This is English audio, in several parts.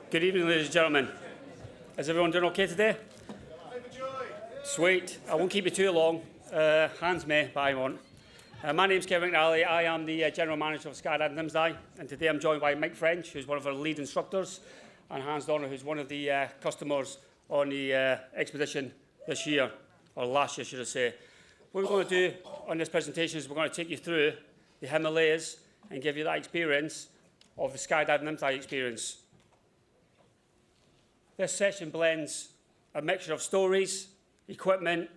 Good evening, ladies and gentlemen. Is everyone doing okay today? Sweet. I won't keep you too long. Hands me, but I won't. My name's McNally. I am the General Manager of Skydive Nimsdai, and today I'm joined by Mike French, who's one of our lead instructors, and Hans Donner, who's one of the customers on the expedition this year, or last year, should I say. What we're going to do on this presentation is we're going to take you through the Himalayas and give you that experience of the Skydive Nimsdai experience. This session blends a mixture of stories, equipment,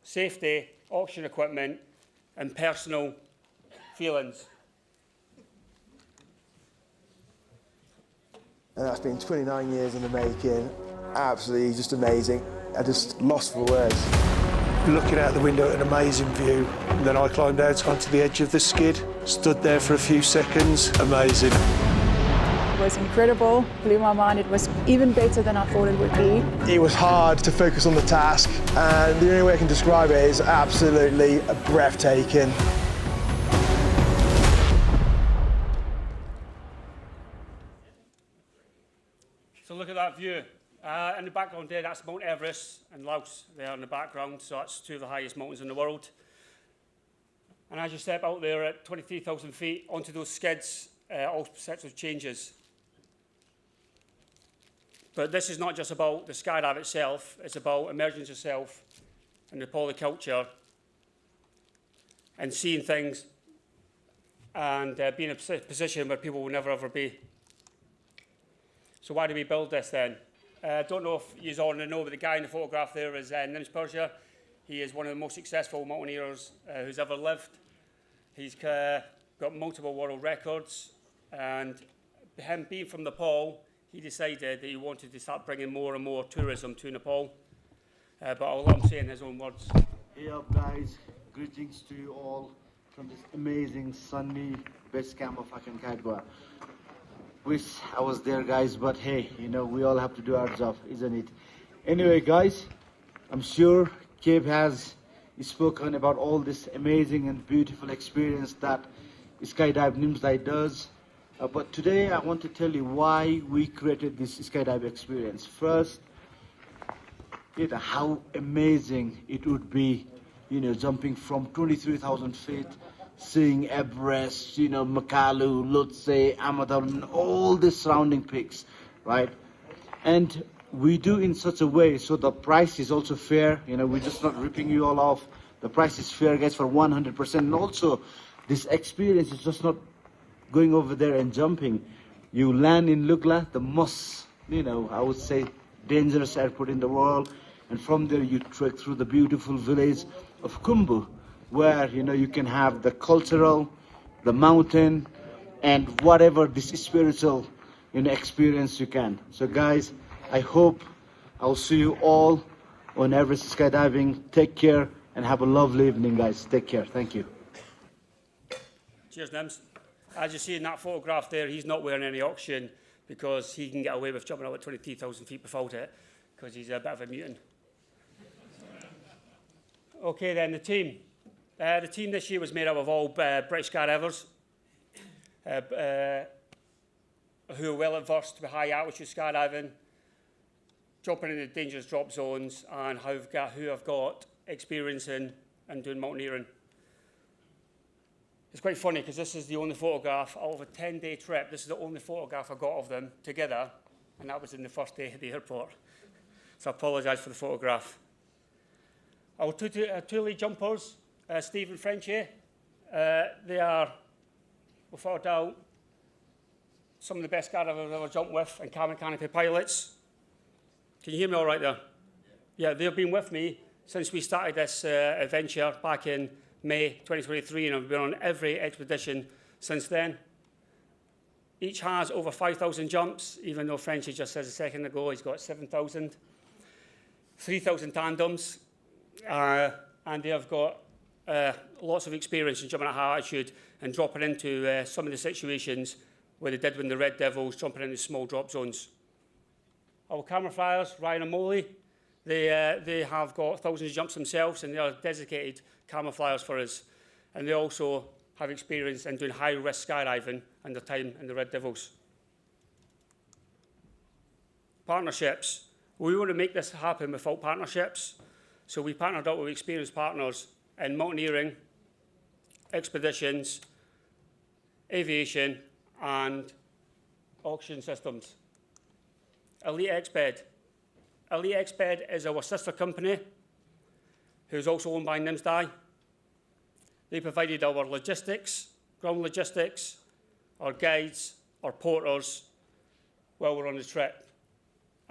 safety, auction equipment, and personal feelings. And that's been 29 years in the making. Absolutely just amazing. I just lost for words. Looking out the window at an amazing view. And then I climbed out onto the edge of the skid, stood there for a few seconds. Amazing. It was incredible, blew my mind. It was even better than I thought it would be. It was hard to focus on the task, and the only way I can describe it is absolutely breathtaking. So look at that view. In the background there, that's Mount Everest and Laos there in the background, so that's two of the highest mountains in the world. And as you step out there at 23,000 feet onto those skids, all sorts of changes. But this is not just about the skydive itself, it's about immersing yourself in the polyculture and seeing things and being in a position where people will never ever be. So why do we build this then? I don't know if you all know, but the guy in the photograph there is Nimsdai. He is one of the most successful mountaineers who's ever lived. He's got multiple world records, and him being from Nepal, he decided that he wanted to start bringing more and more tourism to Nepal. But I'll let him say in his own words. Hey up guys, greetings to you all from this amazing sunny base camp of Akankadwa. Wish I was there guys, but hey, you know, we all have to do our job, isn't it? Anyway guys, I'm sure Cabe has spoken about all this amazing and beautiful experience that Skydive Nimsdai does. But today I want to tell you why we created this skydive experience. First, how amazing it would be, jumping from 23,000 feet, seeing Everest, McNally, Lhotse, Amador, all the surrounding peaks, right? And we do in such a way so the price is also fair. We're just not ripping you all off. The price is fair, guys, for 100%. And also, this experience is just not going over there and jumping. You land in Lugla, the most, I would say, dangerous airport in the world. And from there, you trek through the beautiful village of Khumbu, where, you can have the cultural, the mountain, and whatever this spiritual, experience you can. So, guys, I hope I'll see you all on Everest Skydiving. Take care and have a lovely evening, guys. Take care. Thank you. Cheers, Nims. As you see in that photograph there, he's not wearing any oxygen because he can get away with jumping out at 23,000 feet without it because he's a bit of a mutant. Okay, then the team. The team this year was made up of all British skydivers who are well versed with high altitude skydiving, jumping into dangerous drop zones, and who have got experience in doing mountaineering. It's quite funny because this is the only photograph out of a 10-day trip. This is the only photograph I got of them together, and that was in the first day at the airport. So I apologise for the photograph. Our two lead jumpers, Steve and Frenchy, they are, without a doubt, some of the best guys I've ever jumped with, and canopy pilots. Can you hear me all right there? Yeah, they've been with me since we started this adventure back in May 2023, and I've been on every expedition since then. Each has over 5,000 jumps, even though Frenchy just says a second ago he's got 7,000. 3,000 tandems, and they have got lots of experience in jumping at high altitude and dropping into some of the situations where they did when the Red Devils, jumping into small drop zones. Our camera flyers, Ryan and Molly, they have got thousands of jumps themselves, and they are dedicated camera flyers for us. And they also have experience in doing high-risk skydiving and their time in the Red Devils. Partnerships. We want to make this happen without partnerships. So we partnered up with experienced partners in mountaineering, expeditions, aviation, and oxygen systems. Elite Exped. Elite Exped is our sister company, who's also owned by Nimsdai. They provided our logistics, ground logistics, our guides, our porters, while we're on the trip.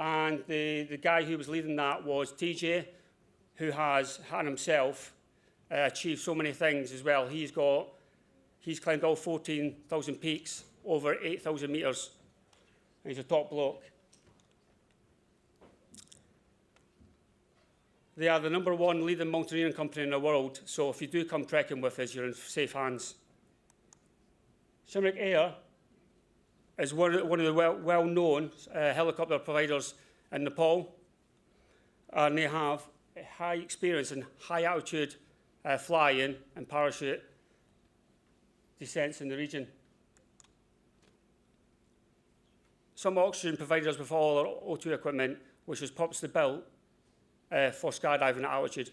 And the guy who was leading that was TJ, who has himself achieved so many things as well. He's climbed all 14,000 peaks, over 8,000 meters. And he's a top bloke. They are the #1 leading mountaineering company in the world, so if you do come trekking with us, you're in safe hands. Shimrick Air is one of the well-known helicopter providers in Nepal, and they have a high experience in high-altitude flying and parachute descents in the region. Some oxygen provided us with all our O2 equipment, which was purposely built for skydiving at altitude.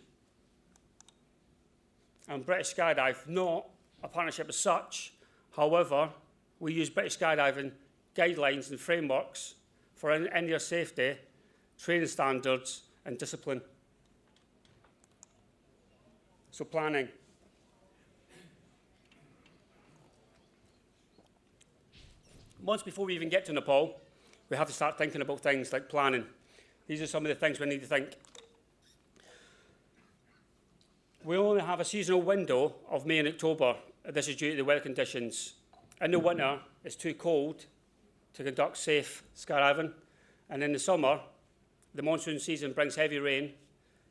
And British Skydive, not a partnership as such, however, we use British Skydiving guidelines and frameworks for in-air safety, training standards, and discipline. So planning. Once before we even get to Nepal, we have to start thinking about things like planning. These are some of the things we need to think. We only have a seasonal window of May and October. This is due to the weather conditions. In the winter, it's too cold to conduct safe skydiving. And in the summer, the monsoon season brings heavy rain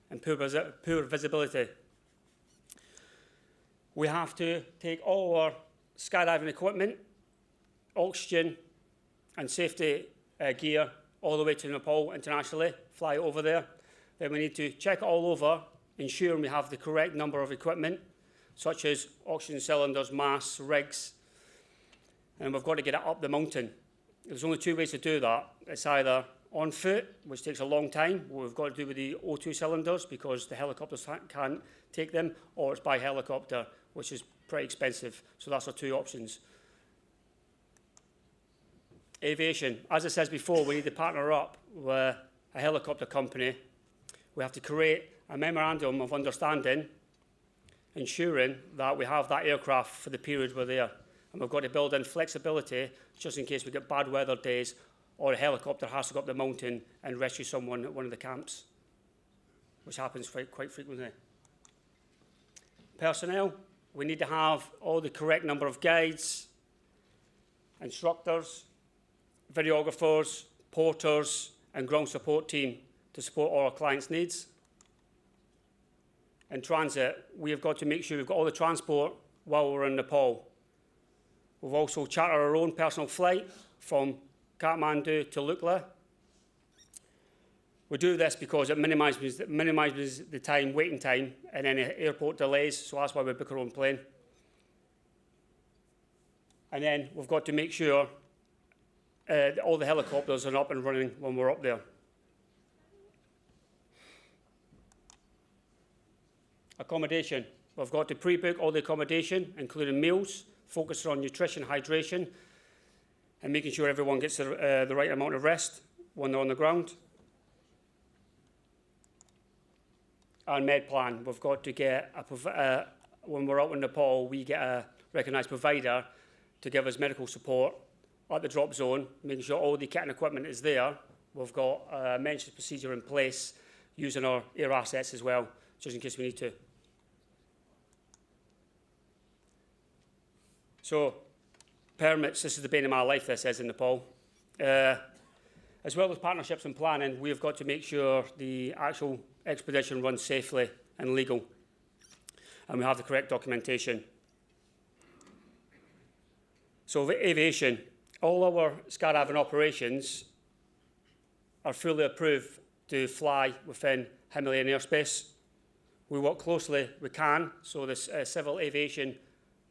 and poor visibility. We have to take all our skydiving equipment, oxygen, and safety gear all the way to Nepal internationally, fly over there. Then we need to check it all over, ensure we have the correct number of equipment, such as oxygen cylinders, masks, rigs, and we've got to get it up the mountain. There's only two ways to do that. It's either on foot, which takes a long time, what we've got to do with the O2 cylinders because the helicopters can't take them, or it's by helicopter, which is pretty expensive. So that's our two options. Aviation. As it says before, we need to partner up with a helicopter company. We have to create a memorandum of understanding, ensuring that we have that aircraft for the period we're there. And we've got to build in flexibility just in case we get bad weather days or a helicopter has to go up the mountain and rescue someone at one of the camps, which happens quite frequently. Personnel. We need to have all the correct number of guides, instructors, videographers, porters, and ground support team to support all our clients' needs. In transit, we have got to make sure we've got all the transport while we're in Nepal. We've also chartered our own personal flight from Kathmandu to Lukla. We do this because it minimises the waiting time and any airport delays, so that's why we book our own plane. And then we've got to make sure all the helicopters are up and running when we're up there. Accommodation. We've got to pre-book all the accommodation, including meals, focus on nutrition, hydration, and making sure everyone gets the right amount of rest when they're on the ground. And med plan. We've got to get, when we're out in Nepal, we get a recognised provider to give us medical support at the drop zone, making sure all the kit and equipment is there. We've got a maintenance procedure in place, using our air assets as well, just in case we need to. So, permits, this is the bane of my life, this is in Nepal. As well as partnerships and planning, we've got to make sure the actual expedition runs safely and legal, and we have the correct documentation. So, aviation. All our skydiving operations are fully approved to fly within Himalayan airspace. We work closely with CAN, so there's Civil Aviation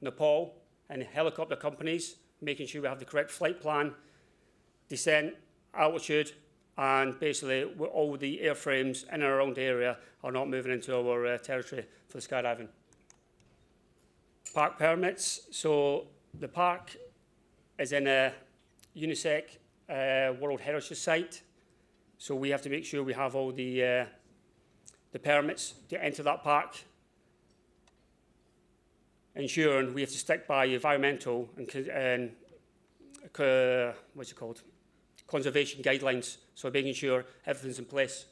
Nepal, and helicopter companies, making sure we have the correct flight plan, descent, altitude, and basically all the airframes in and around the area are not moving into our territory for the skydiving. Park permits. So the park is in a UNESEC World Heritage Site, so we have to make sure we have all the permits to enter that park, ensuring we have to stick by environmental and what's it called? Conservation guidelines, so making sure everything's in place.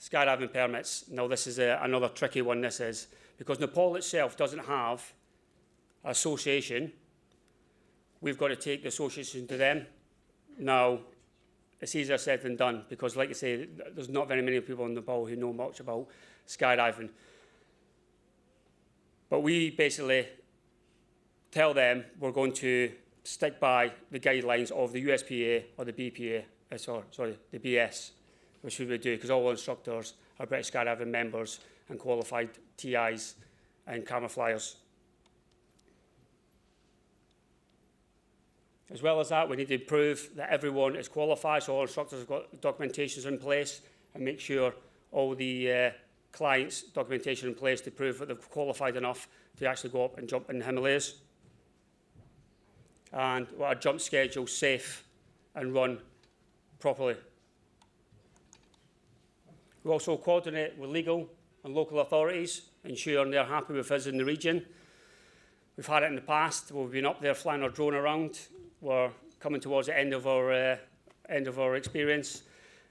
Skydiving permits. Now this is another tricky one, this is, because Nepal itself doesn't have an association. We've got to take the association to them. Now, it's easier said than done, because like I say, there's not very many people in Nepal who know much about skydiving. But we basically tell them we're going to stick by the guidelines of the USPA or the BPA, the BS, which we would do, because all instructors are British Skydiving members and qualified TIs and camera flyers. As well as that, we need to prove that everyone is qualified, so all instructors have got documentations in place, and make sure all the clients' documentation in place to prove that they've qualified enough to actually go up and jump in the Himalayas. And our jump schedule safe and run properly. We also coordinate with legal and local authorities, ensuring they're happy with us in the region. We've had it in the past where we've been up there flying our drone around. We're coming towards the end of our experience,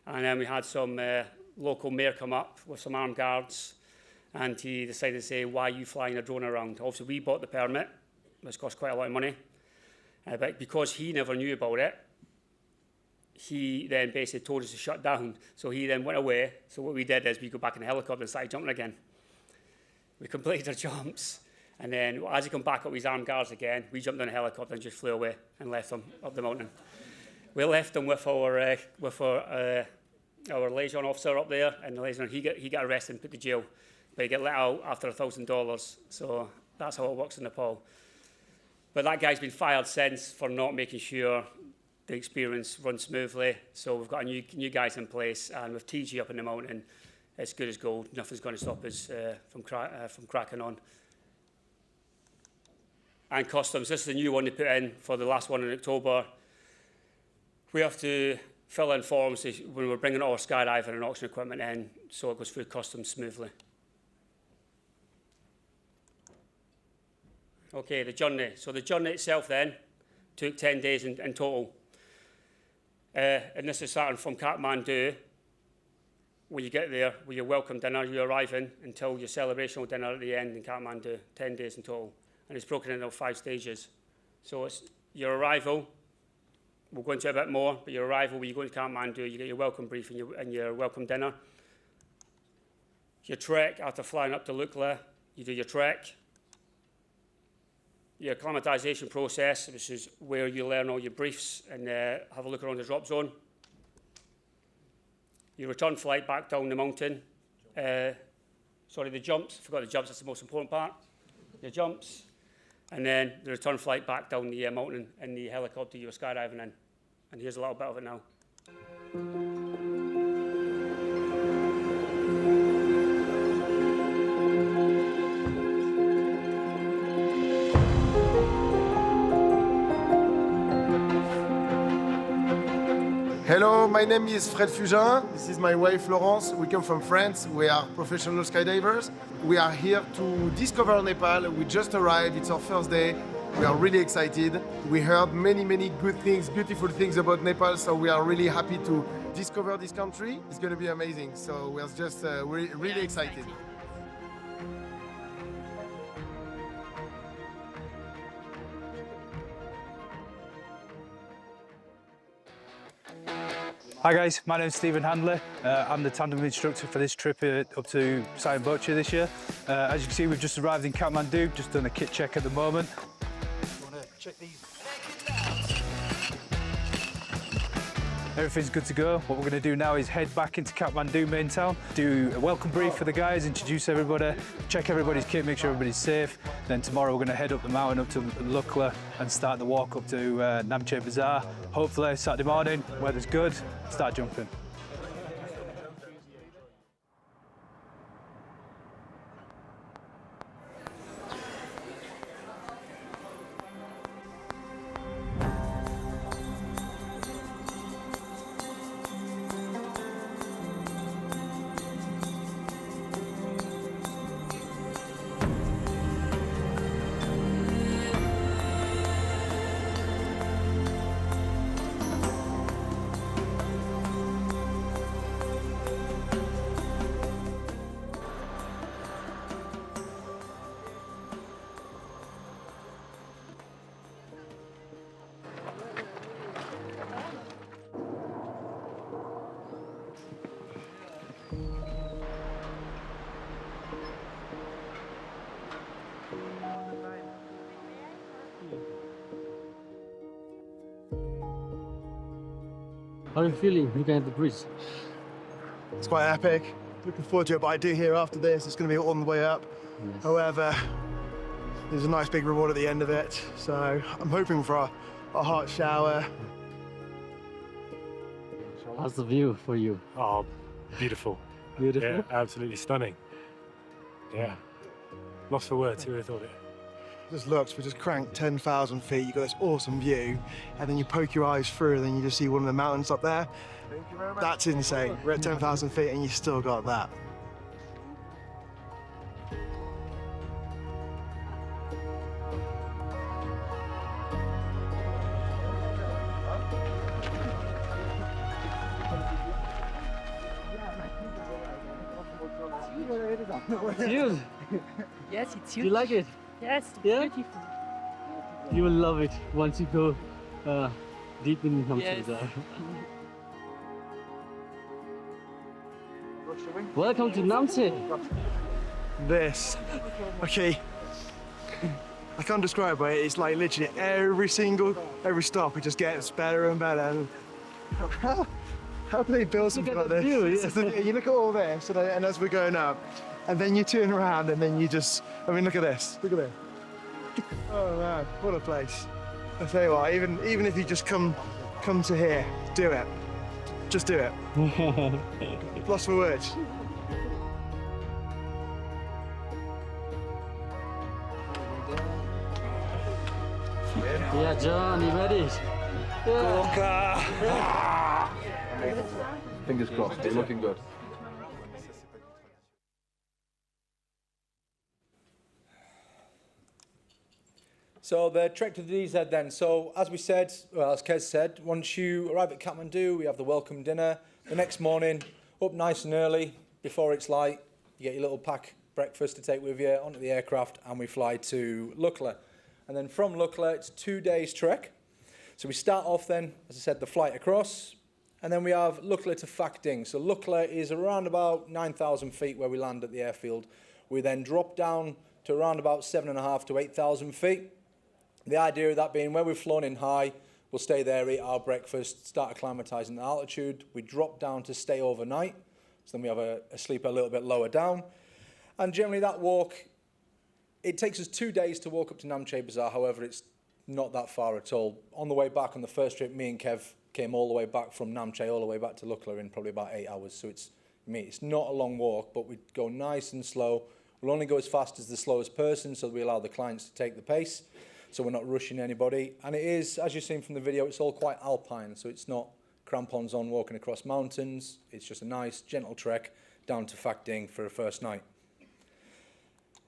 and then we had some local mayor come up with some armed guards, and he decided to say, "Why are you flying a drone around?" Obviously, we bought the permit, which cost quite a lot of money, but because he never knew about it, he then basically told us to shut down. So he then went away. So what we did is we go back in the helicopter and started jumping again. We completed our jumps. And then as he come back up with his armed guards again, we jumped in a helicopter and just flew away and left them up the mountain. We left them with our liaison officer up there, and the liaison, he got arrested and put to jail, but he got let out after $1,000. So that's how it works in Nepal. But that guy's been fired since for not making sure the experience runs smoothly. So we've got new guys in place, and with TG up in the mountain, it's good as gold. Nothing's going to stop us from cracking on. And customs, this is the new one they put in for the last one in October. We have to fill in forms when we're bringing all our skydiving and auction equipment in, so it goes through customs smoothly. Okay, the journey. So the journey itself then took 10 days in total. And this is starting from Kathmandu. When you get there, with your welcome dinner, you arrive in until your celebrational dinner at the end in Kathmandu, 10 days in total. And it's broken into 5 stages. So it's your arrival, we'll go into a bit more, but your arrival, when you go into Kathmandu, you get your welcome brief and your welcome dinner. Your trek, after flying up to Lukla, you do your trek. Your acclimatisation process, which is where you learn all your briefs and have a look around the drop zone. Your return flight back down the mountain. The jumps, I forgot the jumps, that's the most important part. Your jumps. And then the return flight back down the mountain in the helicopter you were skydiving in. And here's a little bit of it now. Hello, my name is Fred Fugin. This is my wife Florence. We come from France. We are professional skydivers. We are here to discover Nepal. We just arrived. It's our first day. We are really excited. We heard many good things, beautiful things about Nepal, so we are really happy to discover this country. It's going to be amazing. So we're just really excited. Hi guys, my name's Stephen Handley. I'm the tandem instructor for this trip up to Saimboche this year. As you can see, we've just arrived in Kathmandu, just done a kit check at the moment. You want to check these? everything's good to go. What we're going to do now is head back into Kathmandu main town, do a welcome brief for the guys, introduce everybody, check everybody's kit, make sure everybody's safe. Then tomorrow we're going to head up the mountain up to Lukla and start the walk up to Namche Bazaar. Hopefully Saturday morning, weather's good, start jumping. How are you feeling looking at the bridge? It's quite epic. Looking forward to it, but I do hear after this it's going to be on the way up. Yes. However, there's a nice big reward at the end of it, so I'm hoping for a hot shower. How's the view for you? Oh, beautiful. Beautiful? Yeah, absolutely stunning. Yeah. Lost for words, who would have thought it? Just looks, we just cranked 10,000 feet, you've got this awesome view, and then you poke your eyes through and then you just see one of the mountains up there. Thank you very much. That's insane. We're at 10,000 feet and you still got that. It's you. Yes, it's Do you. you like it? Yes, Yeah? beautiful. You will love it once you go deep in Namche Yes. Bazaar. Welcome to Namche. This, okay, I can't describe it, it's like literally every stop it just gets better and better. And how do they build something like this? View, yeah. You look at all this and as we're going up, and then you turn around and then you just, I mean, look at this, look at this. Oh man, what a place. I tell you what, even if you just come to here, do it. Just do it. Lost for words. Yeah, John, you ready? Yeah. Fingers crossed, it's looking good. So the trek to the DZ then. So as we said, well, as Kez said, once you arrive at Kathmandu, we have the welcome dinner. The next morning, up nice and early, before it's light, you get your little pack breakfast to take with you onto the aircraft, and we fly to Lukla. And then from Lukla, it's 2 days trek. So we start off then, as I said, the flight across, and then we have Lukla to Phak Ding. So Lukla is around about 9,000 feet where we land at the airfield. We then drop down to around about 7,500 to 8,000 feet. The idea of that being where we've flown in high, we'll stay there, eat our breakfast, start acclimatising the altitude. We drop down to stay overnight, so then we have a sleep a little bit lower down. And generally that walk, it takes us 2 days to walk up to Namche Bazaar, however, it's not that far at all. On the way back on the first trip, me and Kev came all the way back from Namche, all the way back to Lukla in probably about 8 hours. So it's not a long walk, but we go nice and slow. We'll only go as fast as the slowest person, so we allow the clients to take the pace. So we're not rushing anybody. And it is, as you've seen from the video, it's all quite alpine. So it's not crampons on walking across mountains. It's just a nice, gentle trek down to Phak Ding for a first night.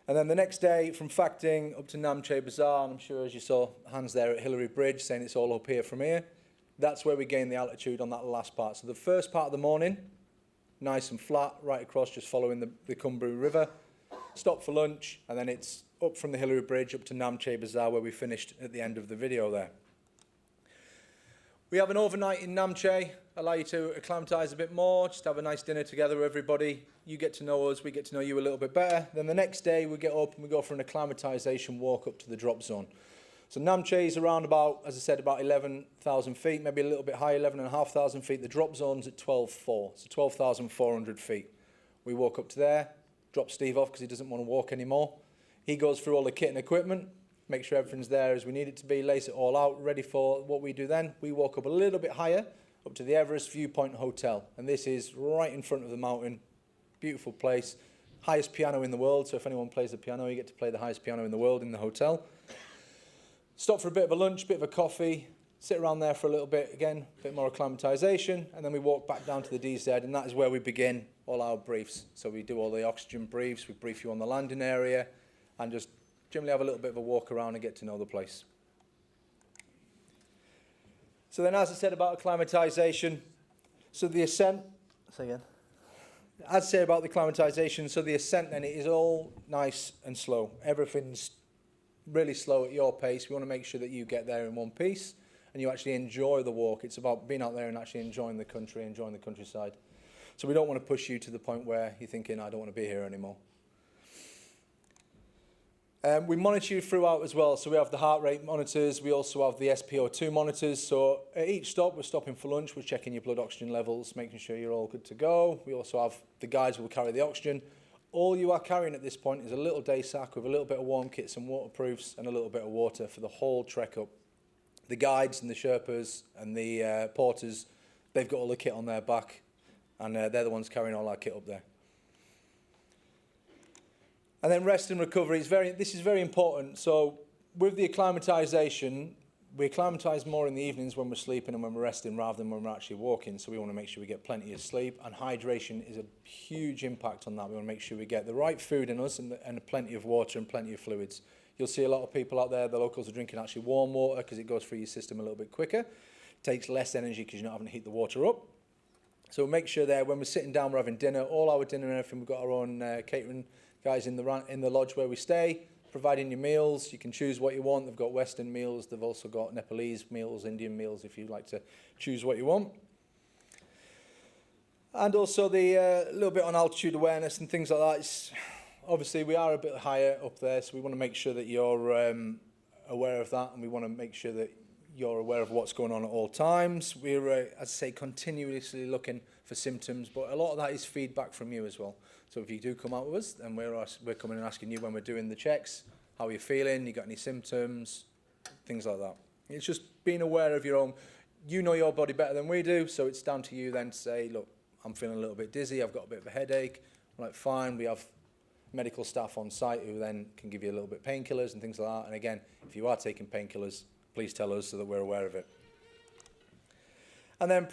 And then the next day, from Phak Ding up to Namche Bazaar, and I'm sure as you saw, Hans there at Hillary Bridge saying it's all up here from here. That's where we gain the altitude on that last part. So the first part of the morning, nice and flat, right across, just following the Cumbru River. Stop for lunch, and then it's up from the Hillary Bridge up to Namche Bazaar, where we finished at the end of the video there. We have an overnight in Namche, allow you to acclimatise a bit more, just have a nice dinner together with everybody. You get to know us, we get to know you a little bit better. Then the next day we get up and we go for an acclimatisation walk up to the drop zone. So Namche is around about, as I said, about 11,000 feet, maybe a little bit higher, 11,500 feet. The drop zone's at 12,400, so 12,400 feet. We walk up to there, drop Steve off because he doesn't want to walk anymore. He goes through all the kit and equipment, make sure everything's there as we need it to be, lace it all out, ready for what we do then. We walk up a little bit higher, up to the Everest Viewpoint Hotel. And this is right in front of the mountain. Beautiful place. Highest piano in the world, so if anyone plays the piano, you get to play the highest piano in the world in the hotel. Stop for a bit of a lunch, bit of a coffee, sit around there for a little bit, again, a bit more acclimatisation, and then we walk back down to the DZ, and that is where we begin all our briefs. So we do all the oxygen briefs, we brief you on the landing area, and just generally have a little bit of a walk around and get to know the place. So then, as I said about acclimatisation, so the ascent, say again. As I say about the acclimatisation, so the ascent then, it is all nice and slow. Everything's really slow at your pace. We want to make sure that you get there in one piece and you actually enjoy the walk. It's about being out there and actually enjoying the country, enjoying the countryside. So we don't want to push you to the point where you're thinking, I don't want to be here anymore. We monitor you throughout as well. So we have the heart rate monitors. We also have the SpO2 monitors. So at each stop, we're stopping for lunch. We're checking your blood oxygen levels, making sure you're all good to go. We also have the guides who will carry the oxygen. All you are carrying at this point is a little day sack with a little bit of warm kit, some waterproofs, and a little bit of water for the whole trek up. The guides and the Sherpas and the porters, they've got all the kit on their back, and they're the ones carrying all our kit up there. And then rest and recovery, this is very important. So with the acclimatisation, we acclimatise more in the evenings when we're sleeping and when we're resting rather than when we're actually walking. So we want to make sure we get plenty of sleep, and hydration is a huge impact on that. We want to make sure we get the right food in us and plenty of water and plenty of fluids. You'll see a lot of people out there, the locals are drinking actually warm water because it goes through your system a little bit quicker. It takes less energy because you're not having to heat the water up. So make sure there when we're sitting down, we're having dinner, all our dinner and everything, we've got our own catering guys in the lodge where we stay, providing your meals. You can choose what you want. They've got Western meals. They've also got Nepalese meals, Indian meals, if you'd like to choose what you want. And also the little bit on altitude awareness and things like that. Obviously, we are a bit higher up there, so we want to make sure that you're aware of that, and we want to make sure that you're aware of what's going on at all times. We're, as I say, continuously looking for symptoms, but a lot of that is feedback from you as well. So if you do come out with us, then we're coming and asking you when we're doing the checks, how are you feeling, you got any symptoms, things like that. It's just being aware of your own, you know your body better than we do, so it's down to you then to say, look, I'm feeling a little bit dizzy, I've got a bit of a headache. I'm like, fine, we have medical staff on site who then can give you a little bit of painkillers and things like that. And again, if you are taking painkillers, please tell us so that we're aware of it. And then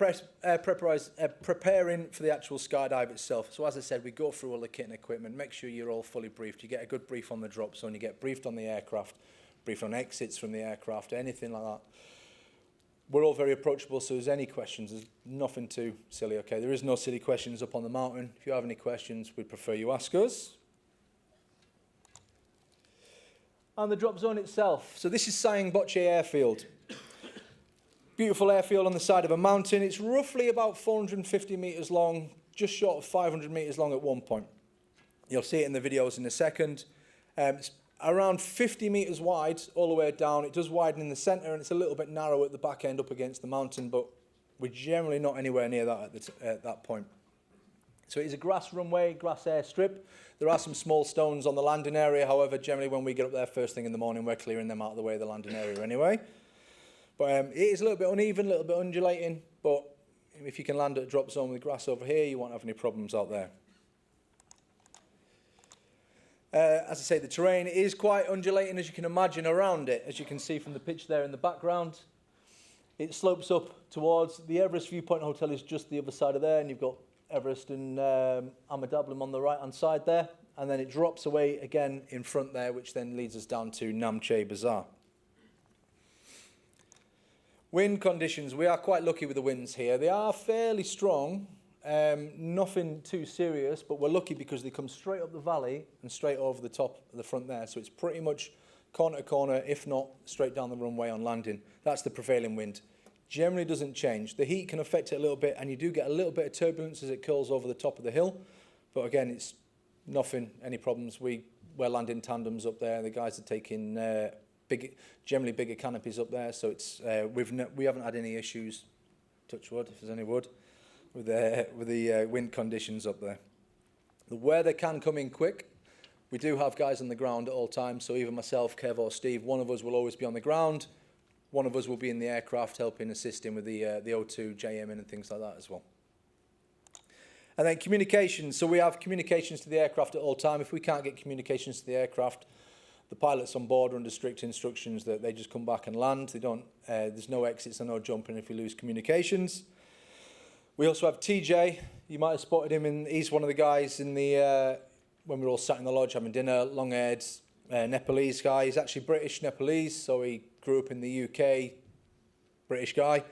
preparing for the actual skydive itself. So as I said, we go through all the kit and equipment, make sure you're all fully briefed. You get a good brief on the drop zone, you get briefed on the aircraft, briefed on exits from the aircraft, anything like that. We're all very approachable, so if there's any questions, there's nothing too silly, okay? There is no silly questions up on the mountain. If you have any questions, we'd prefer you ask us. And the drop zone itself. So this is Sayang Boche Airfield. Beautiful airfield on the side of a mountain. It's roughly about 450 metres long, just short of 500 metres long at one point. You'll see it in the videos in a second. It's around 50 metres wide all the way down. It does widen in the centre and it's a little bit narrow at the back end up against the mountain, but we're generally not anywhere near that at that point. So it is a grass runway, grass airstrip. There are some small stones on the landing area. However, generally when we get up there first thing in the morning, we're clearing them out of the way of the landing area anyway. But it is a little bit uneven, a little bit undulating, but if you can land at a drop zone with grass over here, you won't have any problems out there. As I say, the terrain is quite undulating, as you can imagine, around it. As you can see from the pitch there in the background, it slopes up towards the Everest Viewpoint Hotel is just the other side of there, and you've got Everest and Amadablam on the right-hand side there, and then it drops away again in front there, which then leads us down to Namche Bazaar. Wind conditions, we are quite lucky with the winds here. They are fairly strong, nothing too serious, but we're lucky because they come straight up the valley and straight over the top of the front there, so it's pretty much corner to corner, if not straight down the runway on landing. That's the prevailing wind. Generally doesn't change. The heat can affect it a little bit, and you do get a little bit of turbulence as it curls over the top of the hill. But again, it's nothing, any problems. We're landing tandems up there. The guys are taking generally bigger canopies up there. So it's we haven't had any issues, touch wood, if there's any wood, with the wind conditions up there. The weather can come in quick. We do have guys on the ground at all times, so either myself, Kev or Steve, one of us will always be on the ground. One of us will be in the aircraft helping, assisting with the O2, JM and things like that as well. And then communications. So we have communications to the aircraft at all time. If we can't get communications to the aircraft, the pilots on board are under strict instructions that they just come back and land. They don't. There's no exits and no jumping if we lose communications. We also have TJ. You might have spotted him. He's one of the guys in the when we were all sat in the lodge having dinner. Long-haired Nepalese guy. He's actually British Nepalese, so he grew up in the UK. British guy.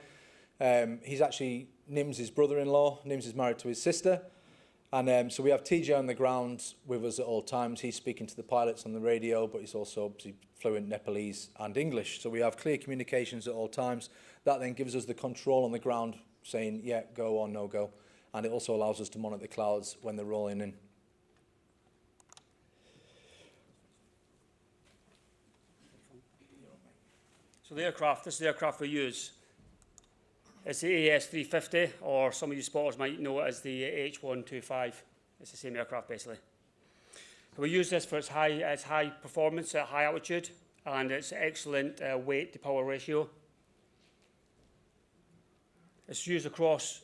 He's actually Nim's brother-in-law. Nim's is married to his sister. And so we have TJ on the ground with us at all times. He's speaking to the pilots on the radio, but he's also obviously fluent Nepalese and English. So we have clear communications at all times. That then gives us the control on the ground, saying, yeah, go or no go. And it also allows us to monitor the clouds when they're rolling in. So the aircraft, this is the aircraft we use. It's the AS350, or some of you spotters might know it as the H125. It's the same aircraft, basically. We use this for its high performance at high altitude and its excellent weight to power ratio. It's used across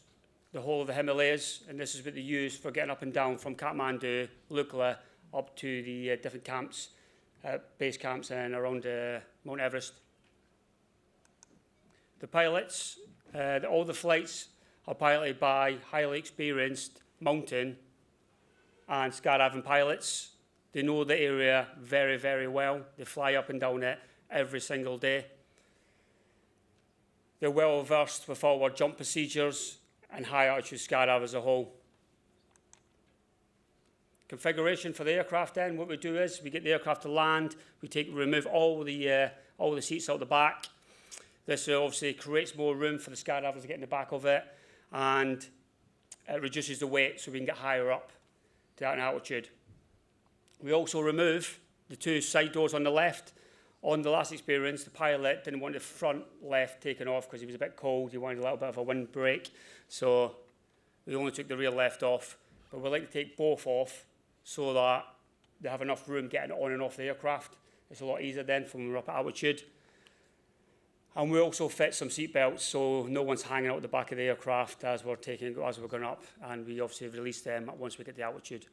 the whole of the Himalayas, and this is what they use for getting up and down from Kathmandu, Lukla, up to the different camps, base camps and around Mount Everest. The pilots, all the flights are piloted by highly experienced mountain and skydiving pilots. They know the area very, very well. They fly up and down it every single day. They're well versed with forward jump procedures and high altitude skydive as a whole. Configuration for the aircraft then, what we do is we get the aircraft to land, remove all the seats out the back. This obviously creates more room for the skydivers to get in the back of it, and it reduces the weight so we can get higher up to that altitude. We also remove the two side doors on the left. On the last experience, the pilot didn't want the front left taken off because he was a bit cold. He wanted a little bit of a wind break, so we only took the rear left off. But we like to take both off so that they have enough room getting on and off the aircraft. It's a lot easier then when we're up at altitude. And we also fit some seat belts so no one's hanging out the back of the aircraft as we're going up, and we obviously release them once we get the altitude.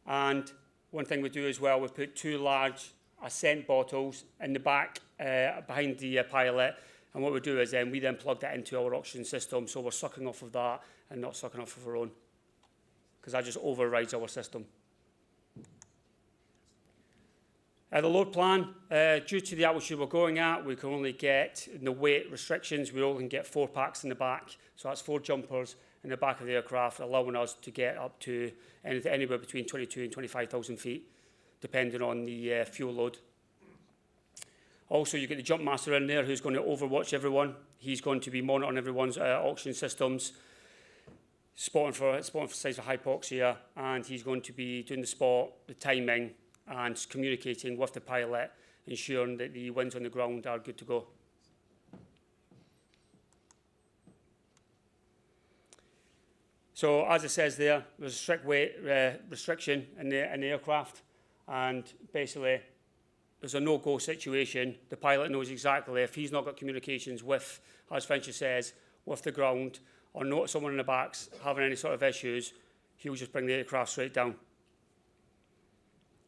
And one thing we do as well, we put two large ascent bottles in the back behind the pilot, and what we do is we then plug that into our oxygen system, so we're sucking off of that and not sucking off of our own, because that just overrides our system. The load plan, due to the altitude we're going at, we can only get, in the weight restrictions, we only can get 4 packs in the back. So that's 4 jumpers in the back of the aircraft, allowing us to get up to anywhere between 22 and 25,000 feet, depending on the fuel load. Also, you get the jump master in there who's going to overwatch everyone. He's going to be monitoring everyone's oxygen systems, spotting for signs of hypoxia, and he's going to be doing the spot, the timing, and communicating with the pilot, ensuring that the winds on the ground are good to go. So, as it says there, there's a strict weight restriction in the aircraft, and basically, there's a no-go situation. The pilot knows exactly if he's not got communications with, as Fincher says, with the ground, or not someone in the back's having any sort of issues, he'll just bring the aircraft straight down.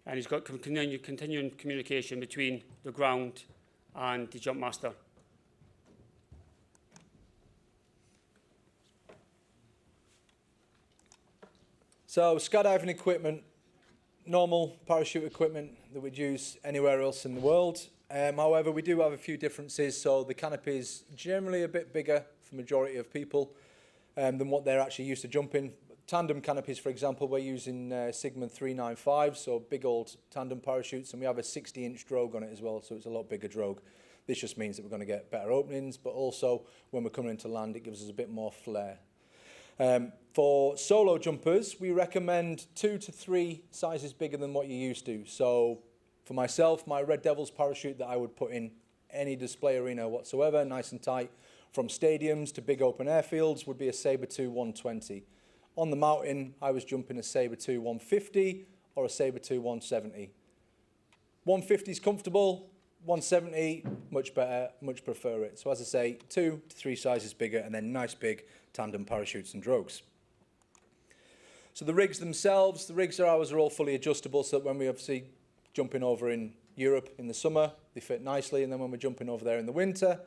And he's got continuing communication between the ground and the jump master. So skydiving equipment, normal parachute equipment that we'd use anywhere else in the world. However, we do have a few differences. So the canopy is generally a bit bigger for the majority of people than what they're actually used to jumping. Tandem canopies, for example, we're using Sigmund 395, so big old tandem parachutes, and we have a 60-inch drogue on it as well, so it's a lot bigger drogue. This just means that we're going to get better openings, but also when we're coming into land, it gives us a bit more flair. For solo jumpers, we recommend 2 to 3 sizes bigger than what you're used to. So For myself, my Red Devils parachute that I would put in any display arena whatsoever, nice and tight, from stadiums to big open airfields, would be a Sabre 2 120. On the mountain, I was jumping a Sabre 2 150 or a Sabre 2 170. 150 is comfortable, 170, much better, much prefer it. So as I say, 2 to 3 sizes bigger, and then nice big tandem parachutes and drogues. So the rigs themselves, the rigs are ours are all fully adjustable, so that when we obviously jumping over in Europe in the summer, they fit nicely, and then when we're jumping over there in the winter,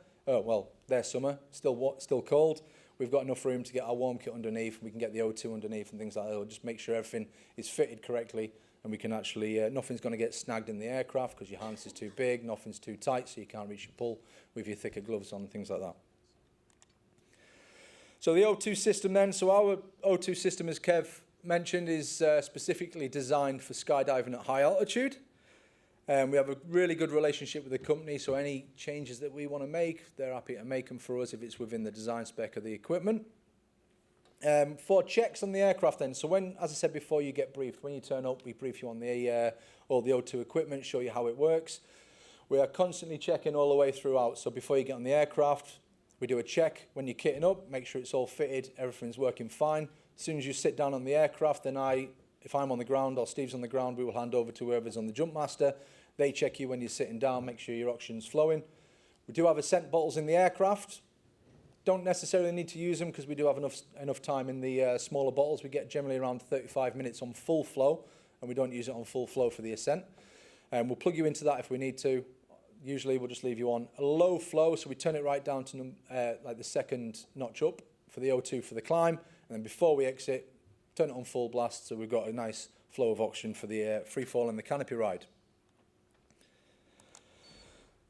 their summer, still cold, we've got enough room to get our warm kit underneath, we can get the O2 underneath and things like that. We'll just make sure everything is fitted correctly, and we can actually, nothing's going to get snagged in the aircraft because your harness is too big, nothing's too tight, so you can't reach your pull with your thicker gloves on and things like that. So the O2 system then, so our O2 system, as Kev mentioned, is specifically designed for skydiving at high altitude. We have a really good relationship with the company, so any changes that we want to make, they're happy to make them for us if it's within the design spec of the equipment. For checks on the aircraft then, so when, as I said before, you get briefed, when you turn up, we brief you on all the O2 equipment, show you how it works. We are constantly checking all the way throughout, so before you get on the aircraft, we do a check when you're kitting up, make sure it's all fitted, everything's working fine. As soon as you sit down on the aircraft, then if I'm on the ground or Steve's on the ground, we will hand over to whoever's on the jump master. They check you when you're sitting down, make sure your oxygen's flowing. We do have scent bottles in the aircraft. Don't necessarily need to use them because we do have enough time in the smaller bottles. We get generally around 35 minutes on full flow, and we don't use it on full flow for the ascent. We'll plug you into that if we need to. Usually we'll just leave you on a low flow, so we turn it right down to like the second notch up for the O2 for the climb, and then before we exit, turn it on full blast, so we've got a nice flow of oxygen for the free fall and the canopy ride.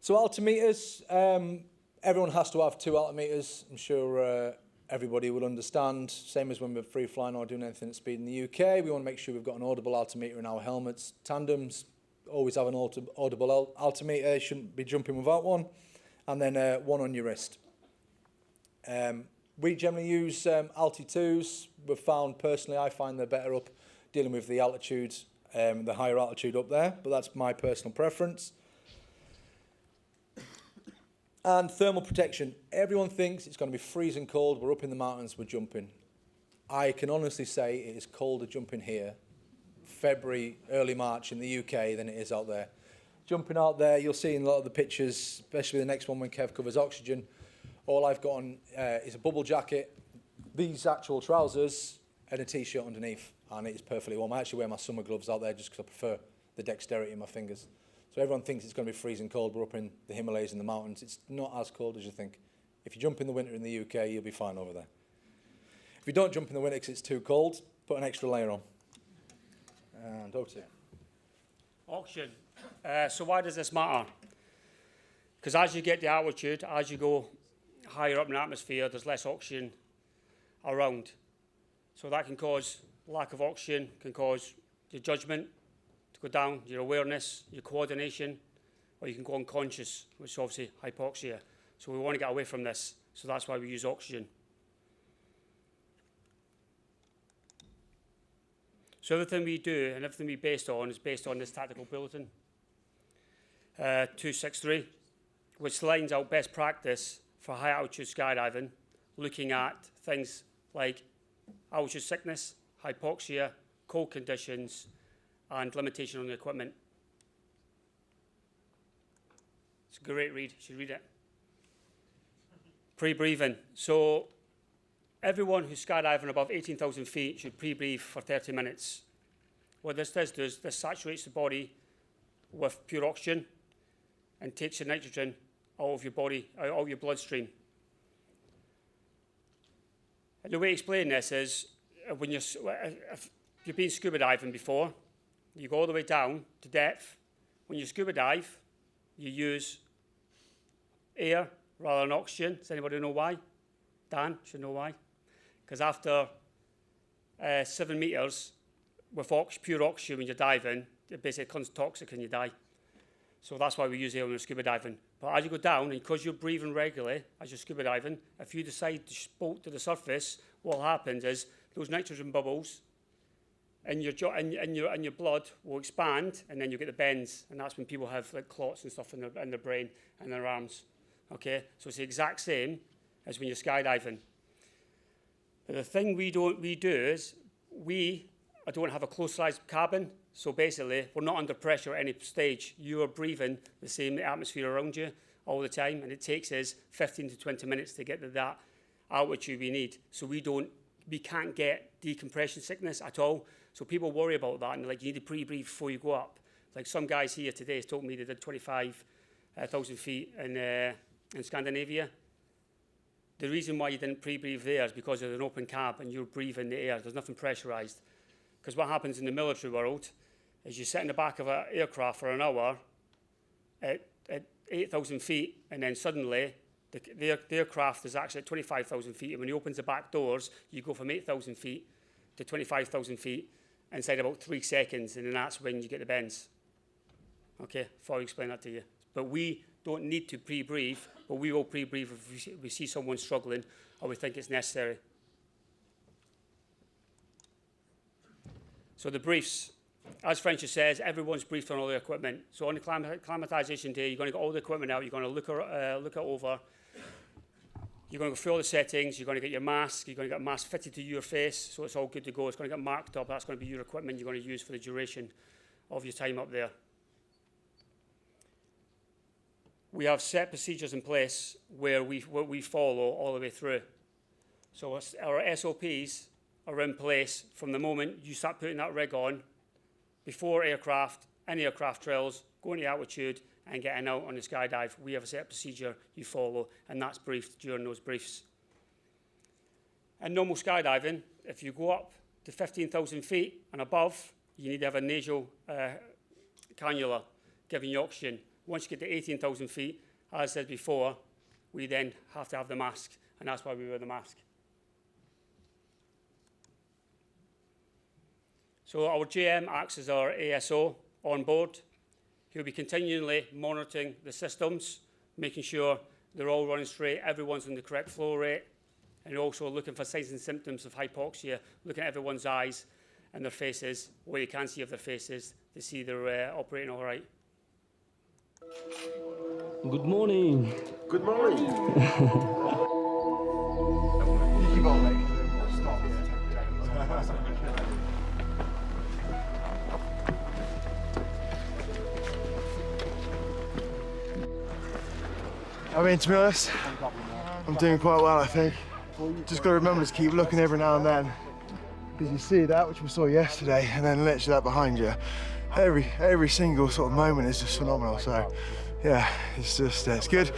So altimeters, everyone has to have 2 altimeters. I'm sure everybody will understand. Same as when we're free flying or doing anything at speed in the UK. We want to make sure we've got an audible altimeter in our helmets. Tandems always have an audible altimeter. Shouldn't be jumping without one. And then one on your wrist. We generally use Alti2s. We've found, personally, I find they're better up dealing with the altitude, the higher altitude up there. But that's my personal preference. And thermal protection. Everyone thinks it's going to be freezing cold. We're up in the mountains, we're jumping. I can honestly say it is colder jumping here, February, early March in the UK than it is out there. Jumping out there, you'll see in a lot of the pictures, especially the next one when Kev covers oxygen, all I've got on is a bubble jacket, these actual trousers, and a t-shirt underneath. And it is perfectly warm. I actually wear my summer gloves out there just because I prefer the dexterity in my fingers. So everyone thinks it's going to be freezing cold. We're up in the Himalayas in the mountains. It's not as cold as you think. If you jump in the winter in the UK, you'll be fine over there. If you don't jump in the winter because it's too cold, put an extra layer on. And O2. Oxygen. So why does this matter? Because as you get the altitude, as you go higher up in the atmosphere, there's less oxygen around. So that can cause lack of oxygen, can cause your judgment to go down, your awareness, your coordination, or you can go unconscious, which is obviously hypoxia. So we want to get away from this. So that's why we use oxygen. So everything we do and everything we based on is based on this tactical bulletin, 263, which lines out best practice for high altitude skydiving, looking at things like altitude sickness, hypoxia, cold conditions, and limitation on the equipment. It's a great read, you should read it. Pre-briefing. So everyone who's skydiving above 18,000 feet should pre-brief for 30 minutes. What this does is this saturates the body with pure oxygen and takes the nitrogen out of your body, out of your bloodstream. And the way to explain this is if you've been scuba diving before, you go all the way down to depth. When you scuba dive, you use air rather than oxygen. Does anybody know why? Dan should know why. Because after 7 meters with pure oxygen when you're diving, it basically becomes toxic and you die. So that's why we use air when we're scuba diving. But as you go down, and because you're breathing regularly as you're scuba diving, if you decide to bolt to the surface, what happens is those nitrogen bubbles and your jaw and your blood will expand, and then you get the bends, and that's when people have like clots and stuff in their brain and their arms. Okay, so it's the exact same as when you're skydiving. But the thing we do is we don't have a closed-sized cabin, so basically we're not under pressure at any stage. You are breathing the same atmosphere around you all the time, and it takes us 15 to 20 minutes to get to that altitude we need. So we can't get decompression sickness at all. So people worry about that, and they're like, you need to pre-breathe before you go up. Like some guys here today told me they did 25,000 feet in Scandinavia. The reason why you didn't pre-breathe there is because there's an open cab and you're breathing the air. There's nothing pressurized. Because what happens in the military world is you sit in the back of an aircraft for an hour at 8,000 feet, and then suddenly the aircraft is actually at 25,000 feet. And when he opens the back doors, you go from 8,000 feet to 25,000 feet inside about 3 seconds, and then that's when you get the bends. Okay, before I explain that to you. But we don't need to pre-breathe, but we will pre-breathe if we see someone struggling or we think it's necessary. So the briefs, as Frenchy says, everyone's briefed on all their equipment. So on the acclimatisation day, you're going to get all the equipment out, you're going to look it over, you're going to go through all the settings, you're going to get your mask, you're going to get a mask fitted to your face, so it's all good to go. It's going to get marked up, that's going to be your equipment you're going to use for the duration of your time up there. We have set procedures in place where we follow all the way through. So our SOPs are in place from the moment you start putting that rig on, before aircraft, any aircraft drills, going to altitude and getting out on the skydive. We have a set procedure you follow, and that's briefed during those briefs. In normal skydiving, if you go up to 15,000 feet and above, you need to have a nasal cannula giving you oxygen. Once you get to 18,000 feet, as I said before, we then have to have the mask, and that's why we wear the mask. So our GM acts as our ASO on board. He'll be continually monitoring the systems, making sure they're all running straight, everyone's on the correct flow rate, and also looking for signs and symptoms of hypoxia, looking at everyone's eyes and their faces, what you can see of their faces, to see they're operating all right. Good morning. Good morning. Keep on, mate. Stop. I mean, to be honest, I'm doing quite well, I think. Just got to remember to keep looking every now and then, because you see that, which we saw yesterday, and then literally that behind you. Every single sort of moment is just phenomenal. So, yeah, it's just it's good.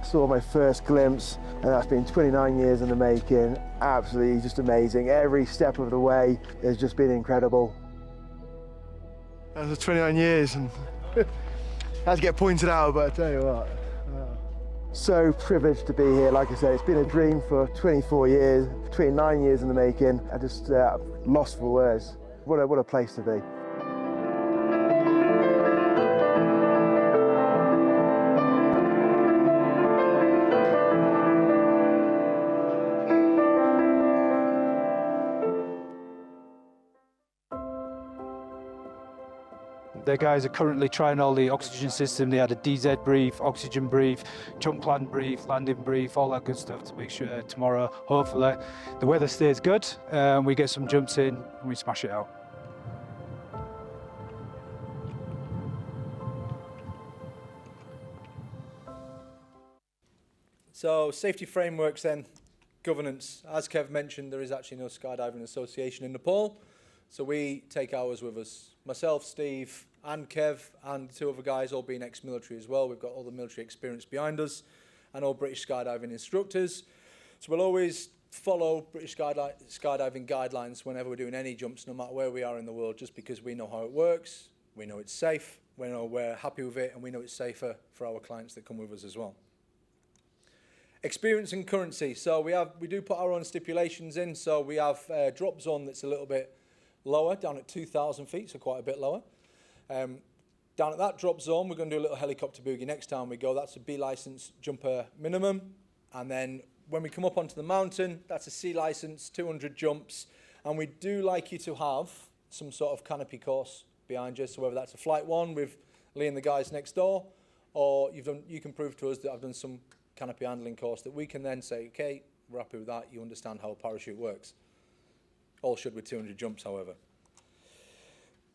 Saw my first glimpse, and that's been 29 years in the making. Absolutely just amazing. Every step of the way has just been incredible. That was 29 years, and had to get pointed out, but I tell you what. So privileged to be here. Like I said, it's been a dream for 24 years, 29 years in the making. I just lost for words. What a place to be. The guys are currently trying all the oxygen system. They had a DZ brief, oxygen brief, jump plan brief, landing brief, all that good stuff to make sure tomorrow, hopefully, the weather stays good, we get some jumps in and we smash it out. So safety frameworks then, governance. As Kev mentioned, there is actually no skydiving association in Nepal. So we take ours with us. Myself, Steve, and Kev, and the two other guys all being ex-military as well. We've got all the military experience behind us, and all British skydiving instructors. So we'll always follow British skydiving guidelines whenever we're doing any jumps, no matter where we are in the world, just because we know how it works, we know it's safe, we know we're happy with it, and we know it's safer for our clients that come with us as well. Experience and currency. So we do put our own stipulations in. So we have a drop zone that's a little bit lower, down at 2,000 feet, so quite a bit lower. Down at that drop zone, we're going to do a little helicopter boogie next time we go. That's a B license jumper minimum. And then when we come up onto the mountain, that's a C license, 200 jumps. And we do like you to have some sort of canopy course behind you. So whether that's a flight one with Lee and the guys next door, or you can prove to us that I've done some canopy handling course that we can then say, okay, we're happy with that. You understand how a parachute works. All should with 200 jumps, however.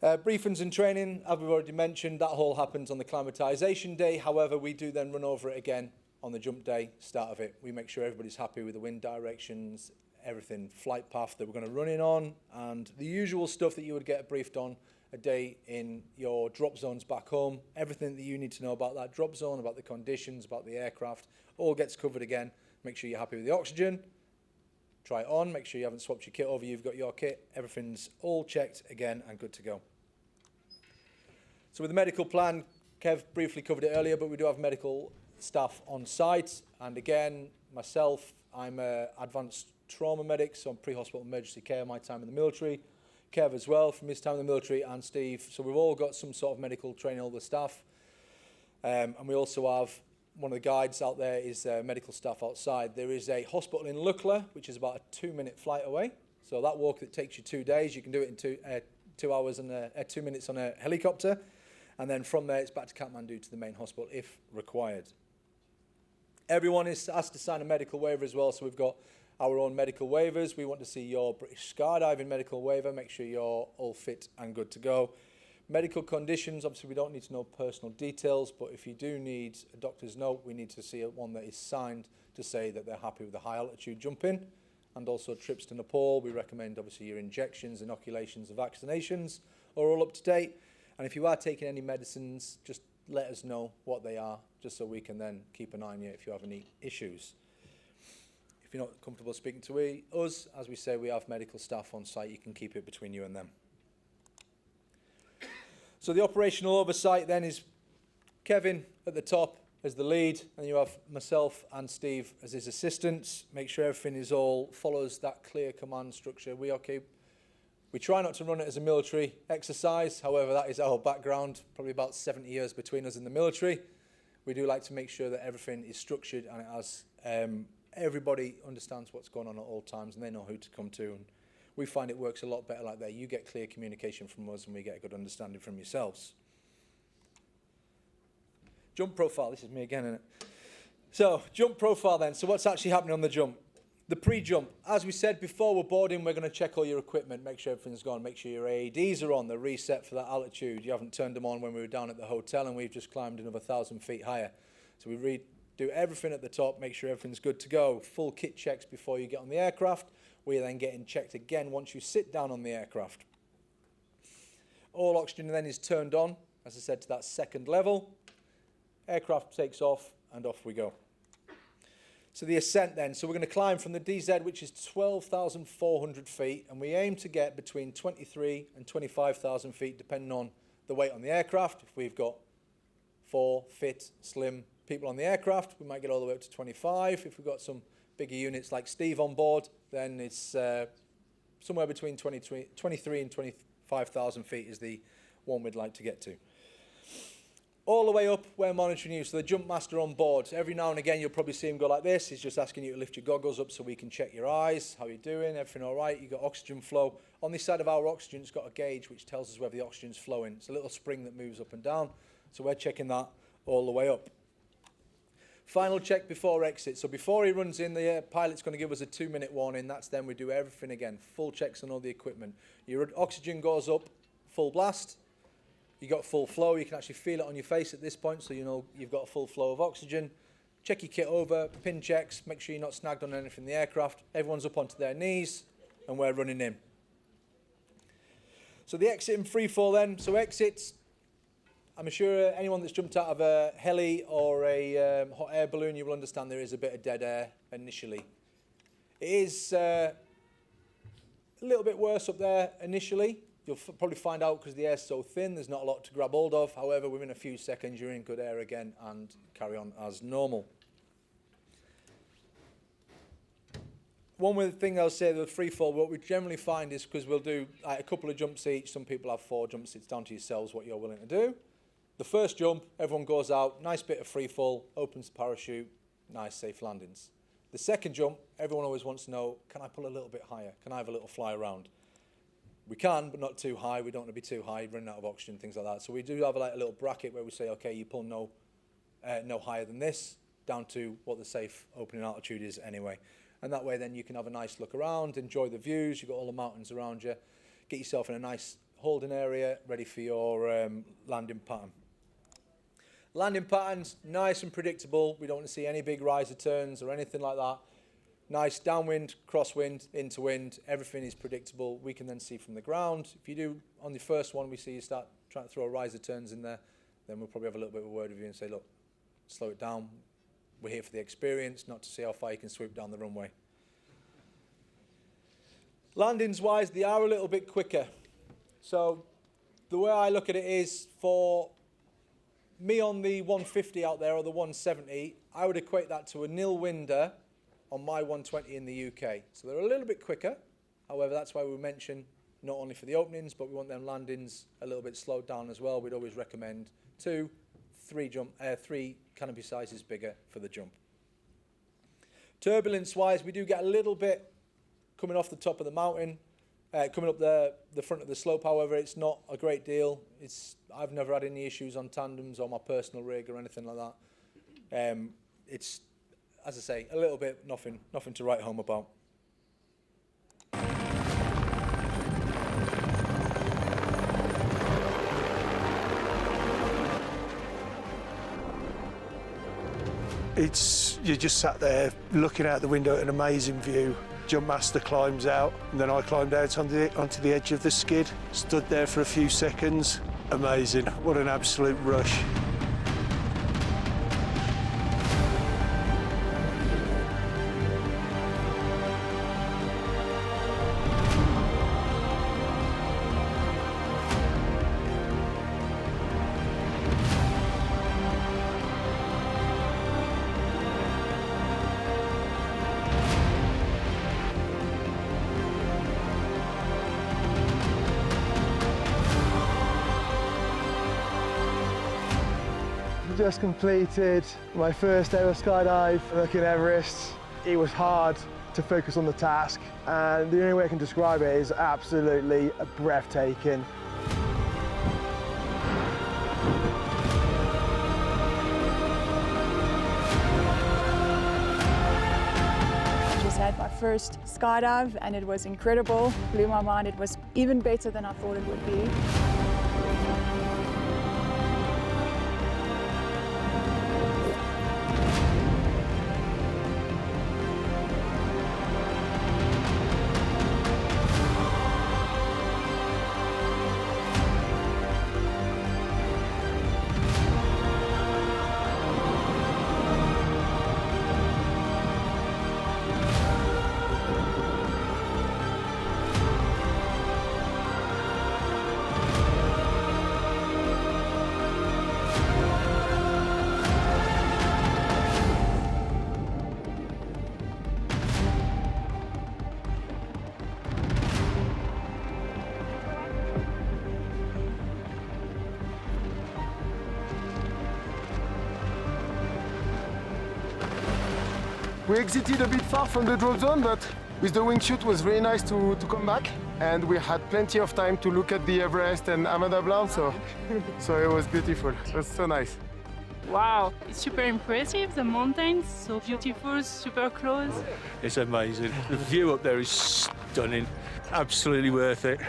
Briefings and training, as we've already mentioned, that all happens on the acclimatisation day. However, we do then run over it again on the jump day, start of it. We make sure everybody's happy with the wind directions, everything, flight path that we're going to run in on, and the usual stuff that you would get briefed on a day in your drop zones back home. Everything that you need to know about that drop zone, about the conditions, about the aircraft, all gets covered again. Make sure you're happy with the oxygen. Try it on, make sure you haven't swapped your kit over, you've got your kit. Everything's all checked again and good to go. So with the medical plan, Kev briefly covered it earlier, but we do have medical staff on site. And again, myself, I'm an advanced trauma medic, so I'm pre-hospital emergency care, my time in the military. Kev as well, from his time in the military, and Steve. So we've all got some sort of medical training, all the staff. And we also have one of the guides out there is medical staff outside. There is a hospital in Lukla, which is about a 2-minute flight away. So that walk that takes you 2 days, you can do it in 2 hours and 2 minutes on a helicopter. And then from there, it's back to Kathmandu to the main hospital if required. Everyone is asked to sign a medical waiver as well. So we've got our own medical waivers. We want to see your British Skydiving medical waiver. Make sure you're all fit and good to go. Medical conditions, obviously we don't need to know personal details, but if you do need a doctor's note, we need to see one that is signed to say that they're happy with the high altitude jumping. And also trips to Nepal, we recommend obviously your injections, inoculations, and vaccinations are all up to date. And if you are taking any medicines, just let us know what they are, just so we can then keep an eye on you if you have any issues. If you're not comfortable speaking to us, as we say, we have medical staff on site. You can keep it between you and them. So the operational oversight then is Kevin at the top as the lead, and you have myself and Steve as his assistants. Make sure everything is all follows that clear command structure. We try not to run it as a military exercise. However, that is our background, probably about 70 years between us in the military. We do like to make sure that everything is structured and it has everybody understands what's going on at all times and they know who to come to. And we find it works a lot better like that. You get clear communication from us and we get a good understanding from yourselves. Jump profile. This is me again, isn't it? So, jump profile then. So what's actually happening on the jump? The pre-jump, as we said before we're boarding, we're going to check all your equipment, make sure everything's gone, make sure your AEDs are on, they're reset for that altitude. You haven't turned them on when we were down at the hotel and we've just climbed another 1,000 feet higher. So we do everything at the top, make sure everything's good to go. Full kit checks before you get on the aircraft. We're then getting checked again once you sit down on the aircraft. All oxygen then is turned on, as I said, to that second level. Aircraft takes off and off we go. So the ascent then, so we're going to climb from the DZ, which is 12,400 feet, and we aim to get between 23 and 25,000 feet, depending on the weight on the aircraft. If we've got 4 fit, slim people on the aircraft, we might get all the way up to 25. If we've got some bigger units like Steve on board, then it's somewhere between 23 and 25,000 feet is the one we'd like to get to. All the way up, we're monitoring you. So the jump master on board, every now and again, you'll probably see him go like this. He's just asking you to lift your goggles up so we can check your eyes. How you doing? Everything all right? You've got oxygen flow. On this side of our oxygen, it's got a gauge which tells us whether the oxygen's flowing. It's a little spring that moves up and down. So we're checking that all the way up. Final check before exit. So before he runs in, the pilot's going to give us a 2-minute warning. That's then we do everything again. Full checks on all the equipment. Your oxygen goes up, full blast. You got full flow. You can actually feel it on your face at this point, so you know you've got a full flow of oxygen. Check your kit over, pin checks, make sure you're not snagged on anything in the aircraft. Everyone's up onto their knees, and we're running in. So the exit and free fall then. So exits, I'm sure anyone that's jumped out of a heli or a hot air balloon, you will understand there is a bit of dead air initially. It is a little bit worse up there initially. You'll probably find out because the air's so thin, there's not a lot to grab hold of. However, within a few seconds, you're in good air again and carry on as normal. One thing I'll say, the free fall, what we generally find is because we'll do a couple of jumps each. Some people have 4 jumps. It's down to yourselves what you're willing to do. The first jump, everyone goes out, nice bit of free fall, opens the parachute, nice safe landings. The second jump, everyone always wants to know, can I pull a little bit higher? Can I have a little fly around? We can, but not too high. We don't want to be too high, running out of oxygen, things like that. So we do have like a little bracket where we say, okay, you pull no higher than this, down to what the safe opening altitude is anyway. And that way then you can have a nice look around, enjoy the views, you've got all the mountains around you, get yourself in a nice holding area, ready for your landing pattern. Landing patterns, nice and predictable. We don't want to see any big riser turns or anything like that. Nice downwind, crosswind, into wind, everything is predictable. We can then see from the ground. If you do, on the first one, we see you start trying to throw riser turns in there, then we'll probably have a little bit of a word with you and say, look, slow it down. We're here for the experience, not to see how far you can swoop down the runway. Landings-wise, they are a little bit quicker. So the way I look at it is, for me on the 150 out there, or the 170, I would equate that to a nil-winder on my 120 in the UK. So they're a little bit quicker. However, that's why we mention not only for the openings, but we want them landings a little bit slowed down as well. We'd always recommend three canopy sizes bigger for the jump. Turbulence-wise, we do get a little bit coming off the top of the mountain, coming up the front of the slope. However, it's not a great deal. I've never had any issues on tandems or my personal rig or anything like that. It's, as I say, a little bit, nothing to write home about. You're just sat there looking out the window at an amazing view. Jump master climbs out, and then I climbed out onto the edge of the skid, stood there for a few seconds. Amazing, what an absolute rush. Just completed my first ever skydive looking at Everest. It was hard to focus on the task, and the only way I can describe it is absolutely breathtaking. Just had my first skydive and it was incredible. Blew my mind. It was even better than I thought it would be. We exited a bit far from the drop zone, but with the wingsuit it was really nice to come back, and we had plenty of time to look at the Everest and Amanda Blanc, so it was beautiful. It was so nice. Wow, it's super impressive, the mountains, so beautiful, super close. It's amazing. The view up there is stunning. Absolutely worth it.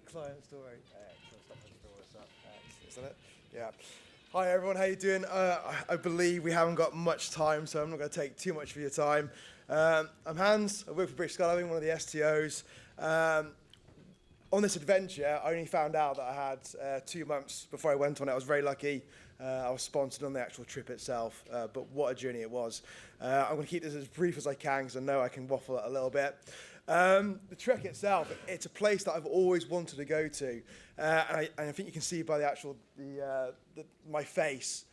Client story. Isn't it? Yeah. Hi everyone, how you doing? I believe we haven't got much time, so I'm not going to take too much of your time. I'm Hans. I work for British Skydiving, one of the STOs. On this adventure, I only found out that I had 2 months before I went on it. I was very lucky. I was sponsored on the actual trip itself, but what a journey it was. I'm going to keep this as brief as I can because I know I can waffle a little bit. The trek itself, it's a place that I've always wanted to go to, and I think you can see by the actual my face.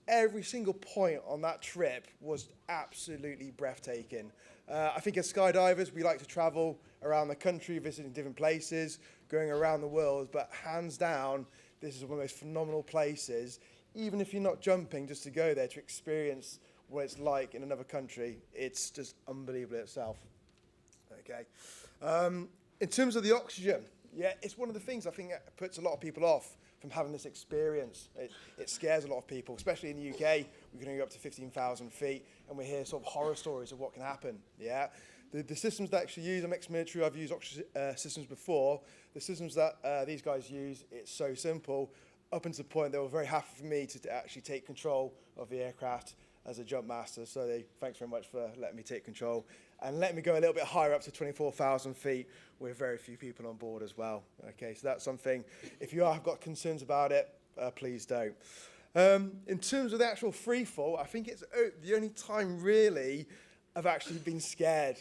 every single point on that trip was absolutely breathtaking. I think as skydivers, we like to travel around the country, visiting different places, going around the world, but hands down, this is one of the most phenomenal places. Even if you're not jumping, just to go there to experience what it's like in another country, it's just unbelievable itself. Okay. In terms of the oxygen, yeah, it's one of the things I think that puts a lot of people off from having this experience. It scares a lot of people, especially in the UK. We can go up to 15,000 feet, and we hear sort of horror stories of what can happen. Yeah, the systems that actually use, I'm ex-military, I've used oxygen systems before. The systems that these guys use, it's so simple. Up until the point they were very happy for me to actually take control of the aircraft as a jump master. So thanks very much for letting me take control and letting me go a little bit higher up to 24,000 feet with very few people on board as well. Okay, so that's something, if you have got concerns about it, please don't. In terms of the actual free fall, I think it's the only time really I've actually been scared.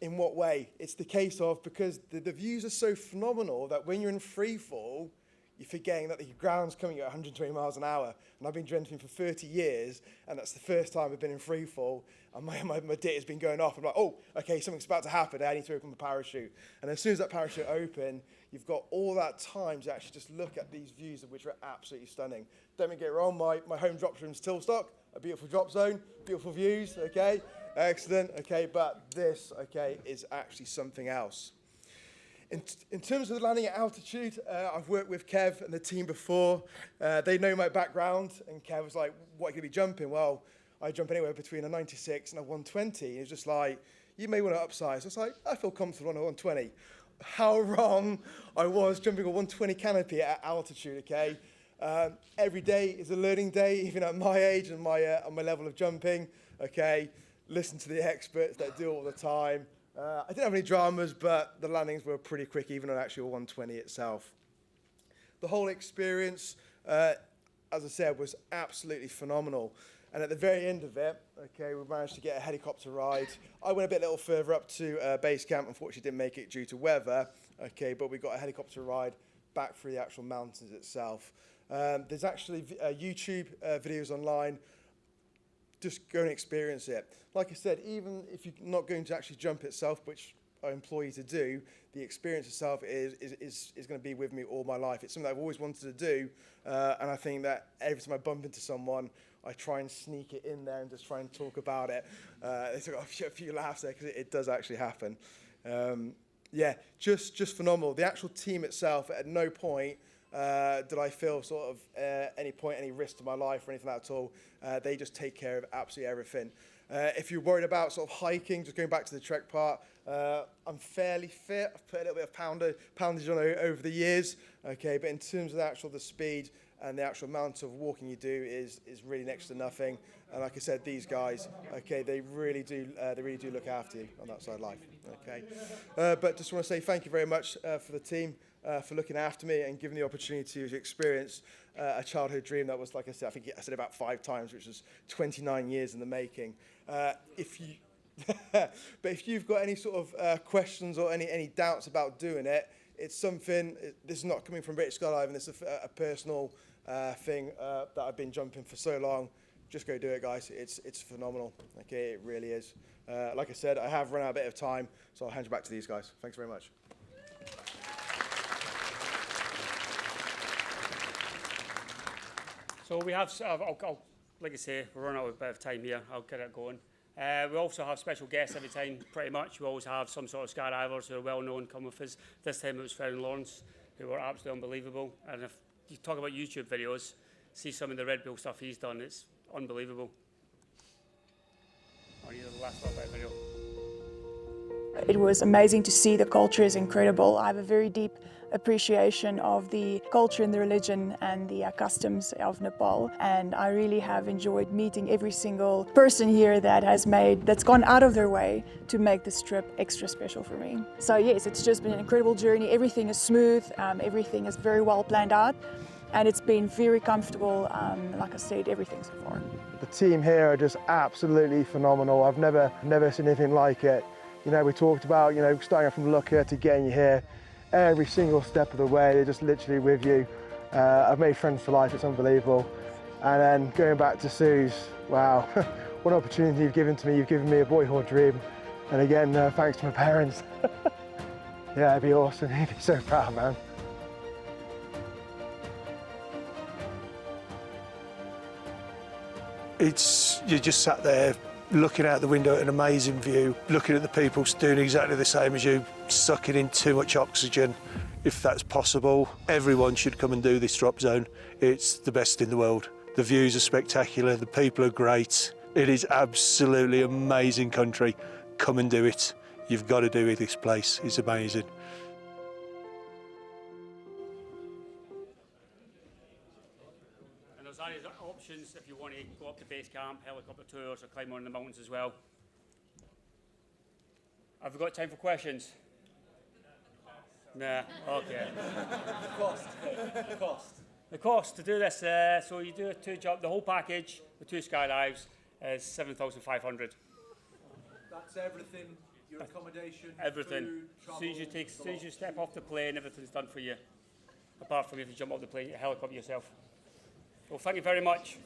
In what way? It's the case of, because the views are so phenomenal that when you're in free fall, you're forgetting that the ground's coming at 120 miles an hour. And I've been jumping for 30 years, and that's the first time I've been in free fall, and my dit has been going off. I'm like, oh, okay, something's about to happen. I need to open the parachute. And as soon as that parachute opens, you've got all that time to actually just look at these views, which are absolutely stunning. Don't get me wrong, my home drop room's Tilstock, a beautiful drop zone, beautiful views, okay? Excellent, okay, but this, okay, is actually something else. In terms of the landing at altitude, I've worked with Kev and the team before. They know my background, and Kev was like, what are you going to be jumping? Well, I jump anywhere between a 96 and a 120. And it's just like, you may want to upsize. It's like, I feel comfortable on a 120. How wrong I was jumping a 120 canopy at altitude, okay? Every day is a learning day, even at my age and my level of jumping, okay? Listen to the experts that do it all the time. I didn't have any dramas, but the landings were pretty quick, even on actually 120 itself. The whole experience, as I said, was absolutely phenomenal. And at the very end of it, okay, we managed to get a helicopter ride. I went a little further up to base camp. Unfortunately, didn't make it due to weather, okay, but we got a helicopter ride back through the actual mountains itself. There's actually YouTube videos online. Just go and experience it. Like I said, even if you're not going to actually jump itself, which I implore you to do, the experience itself is going to be with me all my life. It's something that I've always wanted to do, and I think that every time I bump into someone, I try and sneak it in there and just try and talk about it. It's got a few laughs there, because it does actually happen. Yeah, just phenomenal. The actual team itself, at no point did I feel sort of any risk to my life or anything like that at all. They just take care of absolutely everything. If you're worried about sort of hiking, just going back to the trek part, I'm fairly fit. I've put a little bit of poundage on over the years, okay, but in terms of the speed and the actual amount of walking you do is really next to nothing. And like I said, these guys, okay, they really do look after you on that side of life, okay. But just want to say thank you very much for the team. For looking after me and giving the opportunity to experience a childhood dream that was, like I said, I think I said about 5 times, which was 29 years in the making. But if you've got any sort of questions or any doubts about doing it, it's something, this is not coming from British Skydiving, it's a personal thing that I've been jumping for so long. Just go do it, guys. It's phenomenal. Okay, it really is. Like I said, I have run out a bit of time, so I'll hand you back to these guys. Thanks very much. So we have, like I say, we're running out of a bit of time here. I'll get it going. We also have special guests every time, pretty much. We always have some sort of skydivers who are well known come with us. This time it was Fred and Lawrence, who were absolutely unbelievable. And if you talk about YouTube videos, see some of the Red Bull stuff he's done, it's unbelievable. I'll use the last little bit of video. It was amazing to see. The culture is incredible. I have a very deep appreciation of the culture and the religion and the customs of Nepal, and I really have enjoyed meeting every single person here that's gone out of their way to make this trip extra special for me. So yes, it's just been an incredible journey. Everything is smooth, everything is very well planned out, and it's been very comfortable. Like I said, everything so far. The team here are just absolutely phenomenal. I've never seen anything like it. You know, we talked about, you know, starting from Looker to getting you here. Every single step of the way, they're just literally with you. I've made friends for life, it's unbelievable. And then going back to Sue's, wow, what an opportunity you've given to me. You've given me a boyhood dream. And again, thanks to my parents. Yeah, it'd be awesome. He'd be so proud, man. You just sat there looking out the window at an amazing view, looking at the people doing exactly the same as you, sucking in too much oxygen, if that's possible. Everyone should come and do this drop zone. It's the best in the world. The views are spectacular, the people are great. It is absolutely amazing country. Come and do it. You've got to do it, this place. It's amazing. And there's other options if you want to go up to base camp, helicopter tours, or climb on the mountains as well. Have we got time for questions? Nah, okay. The cost. The cost to do this, so you do the whole package with 2 skydives is 7,500. That's everything, your accommodation, everything. food, travel, As soon as you step off the plane, everything's done for you. Apart from if you jump off the plane, you helicopter yourself. Well, thank you very much.